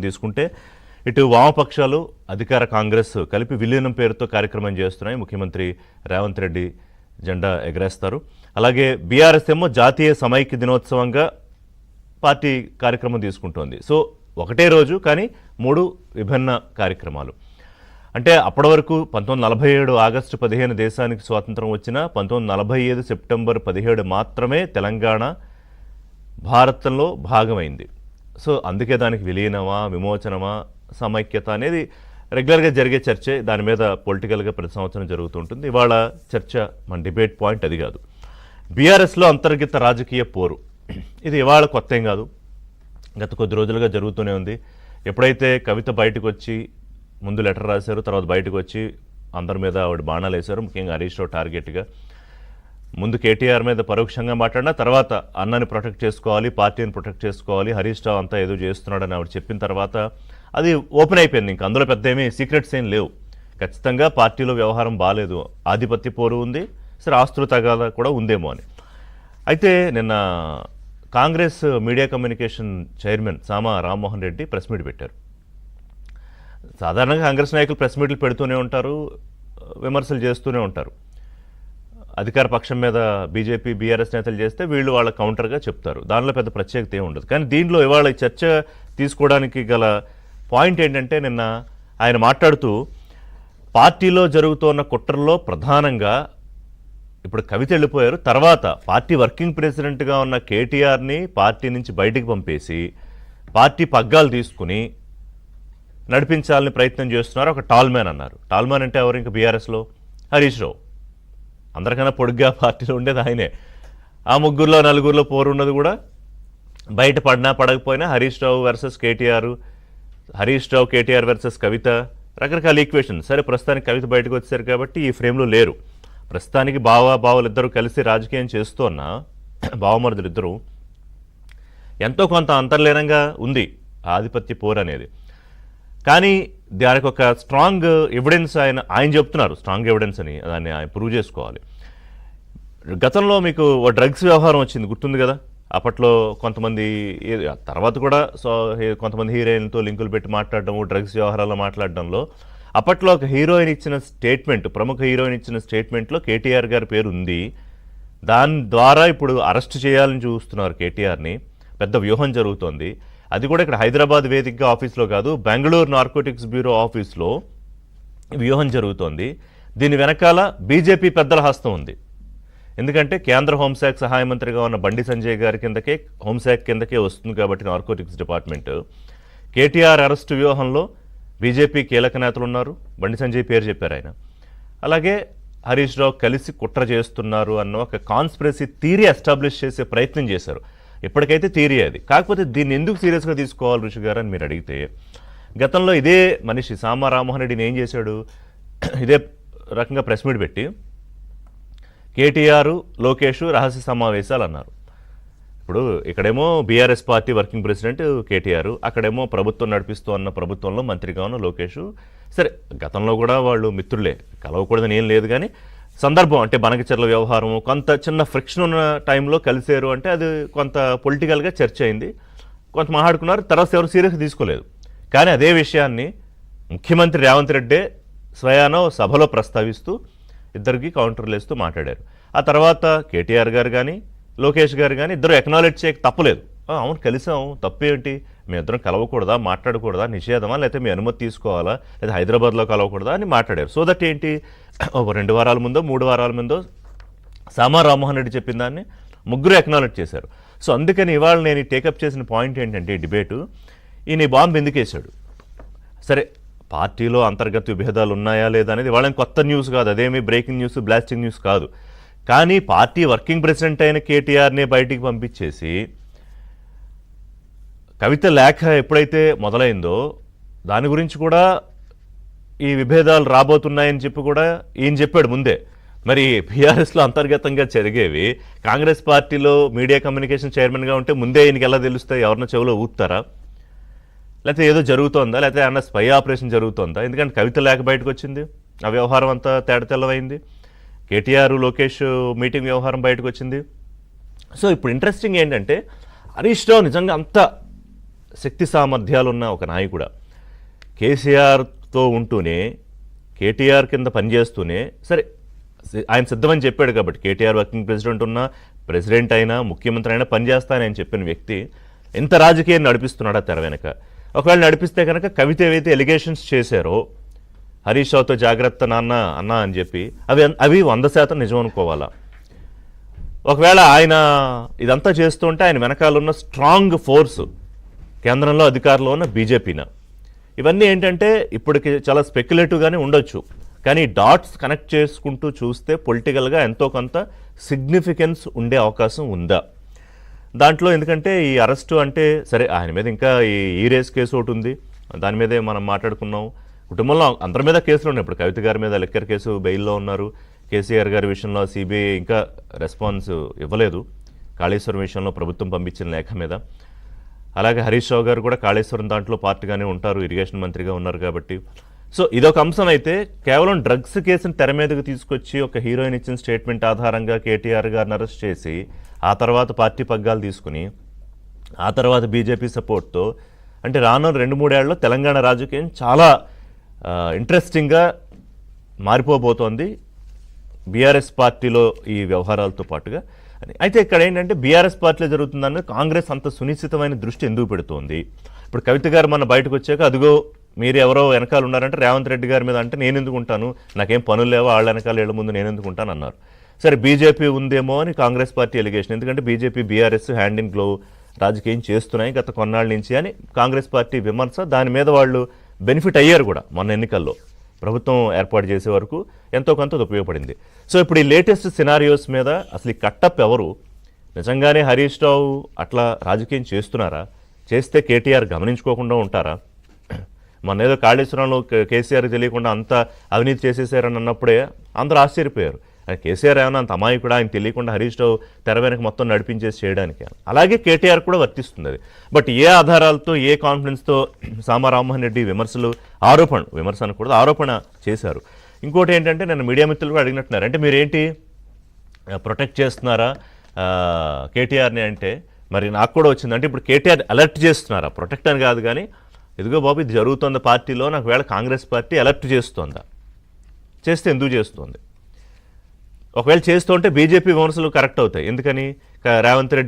తీసుకుంటే ఇటు వామపక్షాలు అధికార కాంగ్రెస్ కలిపి విలీనం పేరుతో కార్యక్రమం చేస్తున్నాయి. ముఖ్యమంత్రి రేవంత్ రెడ్డి జెండా ఎగరేస్తారు. అలాగే బీఆర్ఎస్ ఏమో జాతీయ సమైక్య దినోత్సవంగా పార్టీ కార్యక్రమం తీసుకుంటోంది. సో ఒకటే రోజు కానీ 3 విభిన్న కార్యక్రమాలు. అంటే అప్పటి వరకు 1947 ఆగస్టు 15 దేశానికి స్వాతంత్రం వచ్చినా 1945 సెప్టెంబర్ 17 మాత్రమే తెలంగాణ భారతంలో భాగమైంది. సో అందుకే దానికి విలీనమా విమోచనమా సమైక్యత అనేది రెగ్యులర్గా జరిగే చర్చే. దాని మీద పొలిటికల్గా ప్రతి సంవత్సరం జరుగుతుంటుంది. ఇవాళ చర్చ మన డిబేట్ పాయింట్ అది కాదు. బీఆర్ఎస్లో అంతర్గత రాజకీయ పోరు ఇది ఇవాళ కొత్త ఏం కాదు, గత కొద్ది రోజులుగా జరుగుతూనే ఉంది. ఎప్పుడైతే కవిత బయటకు వచ్చి ముందు లెటర్ రాశారు, తర్వాత బయటకు వచ్చి అందరి మీద ఆవిడ బాణాలు వేశారు, ముఖ్యంగా హరీష్ రావు టార్గెట్గా. ముందు కేటీఆర్ మీద పరోక్షంగా మాట్లాడినా తర్వాత అన్నని ప్రొటెక్ట్ చేసుకోవాలి, పార్టీని ప్రొటెక్ట్ చేసుకోవాలి, హరీష్ రావు అంతా ఏదో చేస్తున్నాడని ఆవిడ చెప్పిన తర్వాత అది ఓపెన్ అయిపోయింది. ఇంకా అందులో పెద్ద ఏమీ సీక్రెట్స్ ఏం లేవు. ఖచ్చితంగా పార్టీలో వ్యవహారం బాగాలేదు, ఆధిపత్య పోరు ఉంది, సరే ఆస్తుల తగాదా కూడా ఉందేమో అని. అయితే నిన్న కాంగ్రెస్ మీడియా కమ్యూనికేషన్ చైర్మన్ సామా రామ్మోహన్ రెడ్డి ప్రెస్ మీట్ పెట్టారు. సాధారణంగా కాంగ్రెస్ నాయకులు ప్రెస్ మీట్లు పెడుతూనే ఉంటారు, విమర్శలు చేస్తూనే ఉంటారు. అధికార పక్షం మీద బీజేపీ బీఆర్ఎస్ నేతలు చేస్తే వీళ్ళు వాళ్ళ కౌంటర్గా చెప్తారు. దానిలో పెద్ద ప్రత్యేకత ఏమి ఉండదు. కానీ దీనిలో ఇవాళ చర్చ తీసుకోవడానికి గల పాయింట్ ఏంటంటే, నిన్న ఆయన మాట్లాడుతూ పార్టీలో జరుగుతున్న కుట్రల్లో ప్రధానంగా ఇప్పుడు కవిత వెళ్ళిపోయారు, తర్వాత పార్టీ వర్కింగ్ ప్రెసిడెంట్గా ఉన్న కేటీఆర్ని పార్టీ నుంచి బయటికి పంపేసి పార్టీ పగ్గాలు తీసుకుని నడిపించాలని ప్రయత్నం చేస్తున్నారు. ఒక టాల్ మ్యాన్ అన్నారు. టాల్ మ్యాన్ అంటే ఎవరు? ఇంకా బీఆర్ఎస్లో హరీష్ రావు. అందరికన్నా పొడుగ్గా పార్టీలో ఉండేది ఆయనే. ఆ ముగ్గురులో నలుగురిలో పోరు ఉన్నది కూడా బయట పడినా పడకపోయినా హరీష్ రావు వర్సెస్ కేటీఆర్, హరీష్ రావు కేటీఆర్ వర్సెస్ కవిత, రకరకాల ఈక్వేషన్. సరే ప్రస్తుతానికి కవిత బయటకు వచ్చారు కాబట్టి ఈ ఫ్రేమ్లో లేరు. ప్రస్తుతానికి బావలు ఇద్దరు కలిసి రాజకీయం చేస్తున్న బావమరుదులు ఇద్దరు ఎంతో కొంత అంతర్లీనంగా ఉంది ఆధిపత్య పోరు అనేది. కానీ దానికి ఒక స్ట్రాంగ్ ఎవిడెన్స్ ఆయన చెప్తున్నారు, స్ట్రాంగ్ ఎవిడెన్స్ అని. దాన్ని ఆయన ప్రూవ్ చేసుకోవాలి. గతంలో మీకు డ్రగ్స్ వ్యవహారం వచ్చింది గుర్తుంది కదా. అప్పట్లో కొంతమంది, తర్వాత కూడా కొంతమంది హీరోయిన్తో లింకులు పెట్టి మాట్లాడటము, డ్రగ్స్ వ్యవహారాల్లో మాట్లాడడంలో అప్పట్లో ఒక హీరోయిన్ ఇచ్చిన స్టేట్మెంట్, ప్రముఖ హీరోయిన్ ఇచ్చిన స్టేట్మెంట్లో కేటీఆర్ గారి పేరు ఉంది. దాని ద్వారా ఇప్పుడు అరెస్ట్ చేయాలని చూస్తున్నారు కేటీఆర్ని. పెద్ద వ్యూహం జరుగుతోంది. అది కూడా ఇక్కడ హైదరాబాద్ వేదికగా ఆఫీస్లో కాదు, బెంగళూరు నార్కోటిక్స్ బ్యూరో ఆఫీస్లో వ్యూహం జరుగుతోంది. దీని వెనకాల బీజేపీ పెద్దల హస్తం ఉంది. ఎందుకంటే కేంద్ర హోంశాఖ సహాయ మంత్రిగా ఉన్న బండి సంజయ్ గారి కిందకే, హోంశాఖ కిందకే వస్తుంది కాబట్టి నార్కోటిక్స్ డిపార్ట్మెంట్. కేటీఆర్ అరెస్టు వ్యూహంలో బీజేపీ కీలక నేతలు ఉన్నారు. బండి సంజయ్ పేరు చెప్పారు ఆయన. అలాగే హరీష్ రావు కలిసి కుట్ర చేస్తున్నారు అన్న ఒక కాన్స్పిరసీ థియరీ ఎస్టాబ్లిష్ చేసే ప్రయత్నం చేశారు. ఇప్పటికైతే థియరీ అది. కాకపోతే దీన్ని ఎందుకు సీరియస్గా తీసుకోవాలి ఋషి గారు అని మీరు అడిగితే, గతంలో ఇదే మనిషి సామా రామ్మోహన్ రెడ్డిని ఏం చేశాడు, ఇదే రకంగా ప్రెస్ మీట్ పెట్టి కేటీఆర్ లోకేష్ రహస్య సమావేశాలు అన్నారు. ఇప్పుడు ఇక్కడేమో BRS party working president KTR, అక్కడేమో ప్రభుత్వం నడిపిస్తూ ఉన్న ప్రభుత్వంలో మంత్రిగా ఉన్న లోకేష్. సరే గతంలో కూడా వాళ్ళు మిత్రులే, కలవకూడదని ఏం లేదు. కానీ సందర్భం అంటే బనకచెర్ల వ్యవహారం కొంత చిన్న ఫ్రిక్షన్ ఉన్న టైంలో కలిసారు అంటే అది కొంత పొలిటికల్గా చర్చ అయింది, కొంత మాట్లాడుకున్నారు. తర్వాత ఎవరు సీరియస్గా తీసుకోలేదు. కానీ అదే విషయాన్ని ముఖ్యమంత్రి రేవంత్ రెడ్డే స్వయాన సభలో ప్రస్తావిస్తూ ఇద్దరికి కౌంటర్లు వేస్తూ మాట్లాడారు. ఆ తర్వాత కేటీఆర్ గారు కానీ లోకేష్ గారు కానీ ఇద్దరు ఎక్నాలెడ్జ్ చేయక తప్పలేదు. అవును కలిసాం, తప్పేంటి, మీ ఇద్దరం కలవకూడదా, మాట్లాడకూడదా, నిషేధమా, లేకపోతే మీ అనుమతి తీసుకోవాలా, లేదా హైదరాబాద్లో కలవకూడదా అని మాట్లాడారు. సో దట్ ఏంటి, 2 వారాల ముందో 3 వారాల ముందో సామా రామ్మోహన్ రెడ్డి చెప్పిన దాన్ని ముగ్గురు ఎక్నాలెడ్జ్ చేశారు. సో అందుకని ఇవాళ నేను టేకప్ చేసిన పాయింట్ ఏంటంటే, డిబేటు ఈయన బాంబు ఎందుకు వేశాడు. సరే పార్టీలో అంతర్గత విభేదాలు ఉన్నాయా లేదా అనేది వాళ్ళని కొత్త న్యూస్ కాదు, అదేమీ బ్రేకింగ్ న్యూస్ బ్లాస్టింగ్ న్యూస్ కాదు. కానీ పార్టీ వర్కింగ్ ప్రెసిడెంట్ అయిన కేటీఆర్ని బయటికి పంపించేసి కవిత లేఖ ఎప్పుడైతే మొదలైందో దాని గురించి కూడా ఈ విభేదాలు రాబోతున్నాయని చెప్పి కూడా ఈయన చెప్పాడు ముందే. మరి బీఆర్ఎస్లో అంతర్గతంగా జరిగేవి కాంగ్రెస్ పార్టీలో మీడియా కమ్యూనికేషన్ చైర్మన్గా ఉంటే ముందే ఈయనకి ఎలా తెలుస్తాయి, ఎవరిన చెవులో ఊపుతారా, లేకపోతే ఏదో జరుగుతోందా, లేకపోతే ఏమన్నా స్పై ఆపరేషన్ జరుగుతోందా? ఎందుకంటే కవిత లేఖ బయటకు వచ్చింది, ఆ వ్యవహారం అంతా తేడతెల్లమైంది. కేటీఆర్ లోకేష్ మీటింగ్ వ్యవహారం బయటకు వచ్చింది. సో ఇప్పుడు ఇంట్రెస్టింగ్ ఏంటంటే హరీష్ రావు నిజంగా అంత శక్తి సామర్థ్యాలు ఉన్న ఒక నాయకుడా కేసీఆర్తో ఉంటూనే కేటీఆర్ కింద పనిచేస్తూనే సరే ఆయన సిద్ధమని చెప్పాడు కాబట్టి కేటీఆర్ వర్కింగ్ ప్రెసిడెంట్ ఉన్నా ప్రెసిడెంట్ అయినా ముఖ్యమంత్రి అయినా పనిచేస్తానని చెప్పిన వ్యక్తి ఎంత రాజకీయం నడిపిస్తున్నాడా తెర వెనక? ఒకవేళ నడిపిస్తే కనుక కవిత ఏవైతే ఎలిగేషన్స్ చేశారో హరీష్ రావుతో జాగ్రత్త నాన్న అన్న అని చెప్పి అవి 100% నిజం అనుకోవాలా? ఒకవేళ ఆయన ఇదంతా చేస్తుంటే ఆయన వెనకాలన్న స్ట్రాంగ్ ఫోర్స్ కేంద్రంలో అధికారంలో ఉన్న బీజేపీన. ఇవన్నీ ఏంటంటే ఇప్పటికి చాలా స్పెక్యులేటివ్గానే ఉండొచ్చు, కానీ డాట్స్ కనెక్ట్ చేసుకుంటూ చూస్తే పొలిటికల్గా ఎంతో కొంత సిగ్నిఫికెన్స్ ఉండే అవకాశం ఉందా దాంట్లో? ఎందుకంటే ఈ అరెస్టు అంటే సరే ఆయన మీద ఇంకా ఈ రేస్ కేసు ఒకటి ఉంది, దాని మీదే మనం మాట్లాడుకున్నాం. కుటుంబంలో అందరి మీద కేసులు ఉన్నాయి. ఇప్పుడు కవిత గారి మీద లిక్కర్ కేసు బెయిల్లో ఉన్నారు. కేసీఆర్ గారి విషయంలో సిబిఐ ఇంకా రెస్పాన్స్ ఇవ్వలేదు. కాళేశ్వరం విషయంలో ప్రభుత్వం పంపించిన లేఖ మీద. అలాగే హరీష్ రావు గారు కూడా కాళేశ్వరం దాంట్లో పార్ట్గానే ఉంటారు, ఇరిగేషన్ మంత్రిగా ఉన్నారు కాబట్టి. సో ఇదొక అంశం అయితే కేవలం డ్రగ్స్ కేసును తెర మీదకు తీసుకొచ్చి ఒక హీరోయిన్ ఇచ్చిన స్టేట్మెంట్ ఆధారంగా కేటీఆర్ గారిని అరెస్ట్ చేసి ఆ తర్వాత పార్టీ పగ్గాలు తీసుకుని ఆ తర్వాత బీజేపీ సపోర్ట్తో అంటే రానున్న 2-3 ఏళ్లలో తెలంగాణ రాజకీయం చాలా ఇంట్రెస్టింగ్గా మారిపోబోతోంది బీఆర్ఎస్ పార్టీలో ఈ వ్యవహారాలతో పాటుగా. అయితే ఇక్కడ ఏంటంటే బీఆర్ఎస్ పార్టీలో జరుగుతుందని కాంగ్రెస్ అంత సునిశ్చితమైన దృష్టి ఎందుకు పెడుతోంది? ఇప్పుడు కవిత గారు మన బయటకు వచ్చాక అదిగో మీరు ఎవరో వెనకాల ఉన్నారంటే రేవంత్ రెడ్డి గారి మీద అంటే నేను ఎందుకు ఉంటాను, నాకేం పనులు లేవో వాళ్ళ వెనకాల ఏళ్ళ ముందు నేను ఎందుకు ఉంటాను అన్నారు. సరే బీజేపీ ఉందేమో అని కాంగ్రెస్ పార్టీ ఎలిగేషన్, ఎందుకంటే BJP BRS hand in glow రాజకీయం చేస్తున్నాయి గత కొన్నాళ్ళ నుంచి అని కాంగ్రెస్ పార్టీ విమర్శ. దాని మీద వాళ్ళు బెనిఫిట్ అయ్యారు కూడా మొన్న ఎన్నికల్లో. ప్రభుత్వం ఏర్పాటు చేసే వరకు ఎంతో కొంత ఉపయోగపడింది. సో ఇప్పుడు ఈ లేటెస్ట్ సినారియోస్ మీద అసలు ఈ కట్టప్ ఎవరు? నిజంగానే హరీష్ రావు అట్లా రాజకీయం చేస్తున్నారా? చేస్తే కేటీఆర్ గమనించుకోకుండా ఉంటారా? మొన్న ఏదో కాళేశ్వరంలో కేసీఆర్ తెలియకుండా అంత అవినీతి చేసేసారని అన్నప్పుడే అందరూ ఆశ్చర్యపోయారు. కేసీఆర్ ఏమైనా అంత అమాయకుడా, ఆయన తెలియకుండా హరీష్ రావు తెర వెనక మొత్తం నడిపించేసి చేయడానికి? అలాగే కేటీఆర్ కూడా వర్తిస్తుంది అది. బట్ ఏ ఆధారాలతో ఏ కాన్ఫిడెన్స్తో సామా రామ్మోహన్ రెడ్డి విమర్శ అనకూడదు, ఆరోపణ చేశారు. ఇంకోటి ఏంటంటే నేను మీడియా మిత్రులు కూడా అడిగినట్టున్నారు, అంటే మీరేంటి ప్రొటెక్ట్ చేస్తున్నారా కేటీఆర్ని అంటే మరి నాకు కూడా వచ్చింది. అంటే ఇప్పుడు కేటీఆర్ అలర్ట్ చేస్తున్నారా? ప్రొటెక్ట్ అని కాదు, కానీ ఇదిగో బాబు ఇది జరుగుతుంది పార్టీలో, నాకు వేళ కాంగ్రెస్ పార్టీ అలర్ట్ చేస్తుందా? చేస్తే ఎందుకు చేస్తుంది? ఒకవేళ చేస్తూ ఉంటే బీజేపీ విమర్శలు కరెక్ట్ అవుతాయి. ఎందుకని రేవంత్ రెడ్డి